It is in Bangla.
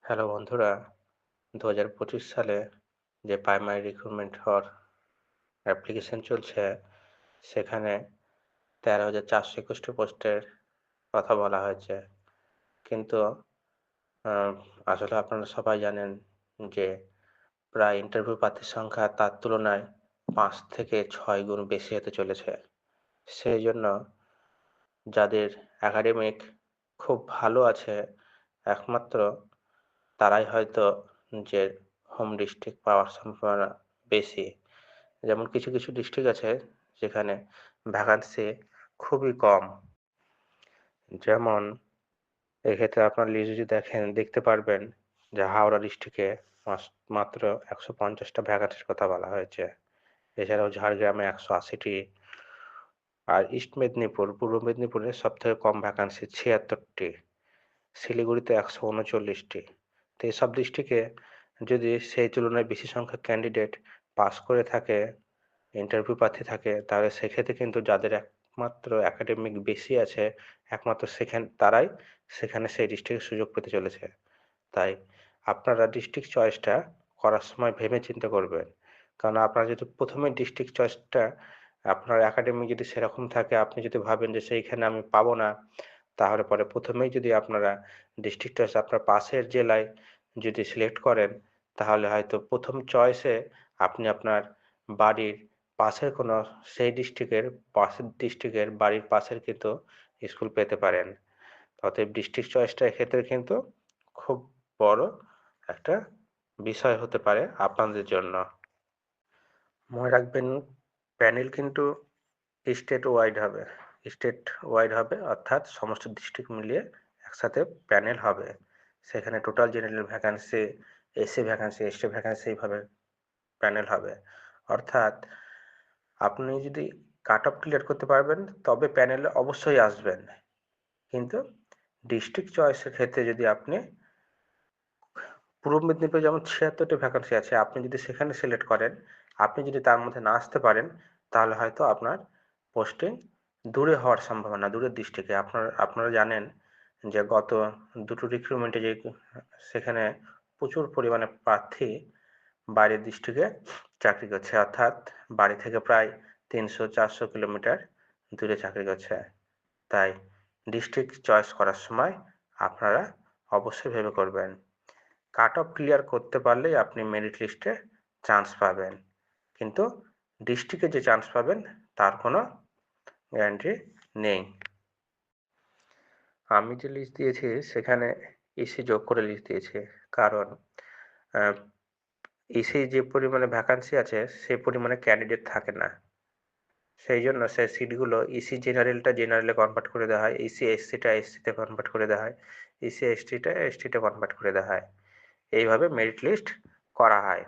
হ্যালো বন্ধুরা, ২০২৫ সালে যে প্রাইমারি রিক্রুটমেন্ট হওয়ার অ্যাপ্লিকেশন চলছে, সেখানে ১৩,৪২১টি পোস্টের কথা বলা হয়েছে। কিন্তু আ আসলে আপনারা সবাই জানেন যে প্রায় ইন্টারভিউ প্রার্থীর সংখ্যা তার তুলনায় ৫ থেকে ৬ গুণ বেশি হতে চলেছে। সেইজন্য যাদের একাডেমিক খুব ভালো আছে, একমাত্র তারাই হয়তো নিজের হোম ডিস্ট্রিক্ট পাওয়ার সম্ভাবনা বেশি। যেমন কিছু ডিস্ট্রিক্ট আছে যেখানে ভ্যাকান্সি খুবই কম। যেমন এক্ষেত্রে আপনার লিস্ট যদি দেখতে পারবেন যে হাওড়া ডিস্ট্রিক্টে মাস মাত্র ১৫০ টা ভ্যাকান্সির কথা বলা হয়েছে। এছাড়াও ঝাড়গ্রামে ১৮০ টি। আর ইস্ট মেদিনীপুর, পূর্ব মেদিনীপুরে সবথেকে কম ভ্যাকান্সি ৭৬ টি। শিলিগুড়িতে ১৩৯ টি। তো এসব ডিস্ট্রিক্টে যদি সেই তুলনায় বেশি সংখ্যক ক্যান্ডিডেট পাস করে থাকে, ইন্টারভিউ প্রার্থী থাকে, তাহলে সেক্ষেত্রে কিন্তু যাদের একমাত্র একাডেমিক বেশি আছে, একমাত্র তারাই সেখানে সেই ডিস্ট্রিক্টে সুযোগ পেতে চলেছে। তাই আপনারা ডিস্ট্রিক্ট চয়েসটা করার সময় ভেবে চিন্তে করবেন। কারণ আপনারা যদি ১ম এই ডিস্ট্রিক্ট চয়েসটা আপনার একাডেমিক যদি সেরকম থাকে, আপনি যদি ভাবেন যে সেইখানে আমি পাবো না, তাহলে পরে ১ম এই যদি আপনারা ডিস্ট্রিক্ট চয়েস আপনার পাশের জেলায় যদি সিলেক্ট করেন, তাহলে হয়তো ১ম চয়েসে আপনি আপনার বাড়ির পাশের কোনো সেই ডিস্ট্রিক্টের পাশের ডিস্ট্রিক্টের বাড়ির পাশের কিন্তু স্কুল পেতে পারেন। অতএব ডিস্ট্রিক্ট চয়েসটা এক্ষেত্রে কিন্তু খুব বড় একটা বিষয় হতে পারে আপনাদের জন্য। মনে রাখবেন, প্যানেল কিন্তু স্টেট ওয়াইড হবে। স্টেট ওয়াইড হবে, অর্থাৎ সমস্ত ডিস্ট্রিক্ট মিলিয়ে একসাথে প্যানেল হবে। সেখানে total general vacancy, SC vacancy, ST vacancy এইভাবে প্যানেল হবে। অর্থাৎ আপনি যদি কাট অফ ক্লিয়ার করতে পারবেন তবে প্যানেলে অবশ্যই আসবেন। কিন্তু ডিস্ট্রিক্ট চয়েসের ক্ষেত্রে যদি আপনি পূর্ব মেদিনীপুরে যেমন ৭৬ টি ভ্যাকান্সি আছে, আপনি যদি সেখানে সিলেক্ট করেন, আপনি যদি তার মধ্যে না আসতে পারেন, তাহলে হয়তো আপনার পোস্টিং দূরে হওয়ার সম্ভাবনা, দূরের ডিস্ট্রিক্টে। আপনারা জানেন যে গত ২ টো রিক্রুটমেন্টে সেখানে প্রচুর পরিমাণে প্রার্থী বাইরের ডিস্ট্রিক্টে চাকরি করছে। অর্থাৎ বাড়ি থেকে প্রায় ৩০০-৪০০ কিলোমিটার দূরে চাকরি করছে। তাই ডিস্ট্রিক্ট চয়েস করার সময় আপনারা অবশ্যই ভেবে করবেন। কাট অফ ক্লিয়ার করতে পারলেই আপনি মেরিট লিস্টে চান্স পাবেন। কিন্তু ডিস্ট্রিক্টে যে চান্স পাবেন তার কোনো গ্যারান্টি নেই। আমি যে লিস্ট দিয়েছি সেখানে ইসি যোগ করে লিস্ট দিয়েছি। কারণ আ ইসি যে পরিমাণে ভ্যাকান্সি আছে সেই পরিমাণে ক্যান্ডিডেট থাকে না। সেইজন্য সেই সিটগুলো ইসি জেনারেলটা জেনারেলে কনভার্ট করে দেওয়া হয়। ইসি এসসিটা এসসিতে কনভার্ট করে দেওয়া হয়। ইসি এসটিটা এসটিতে কনভার্ট করে দেওয়া হয়। এইভাবে মেরিট লিস্ট করা হয়।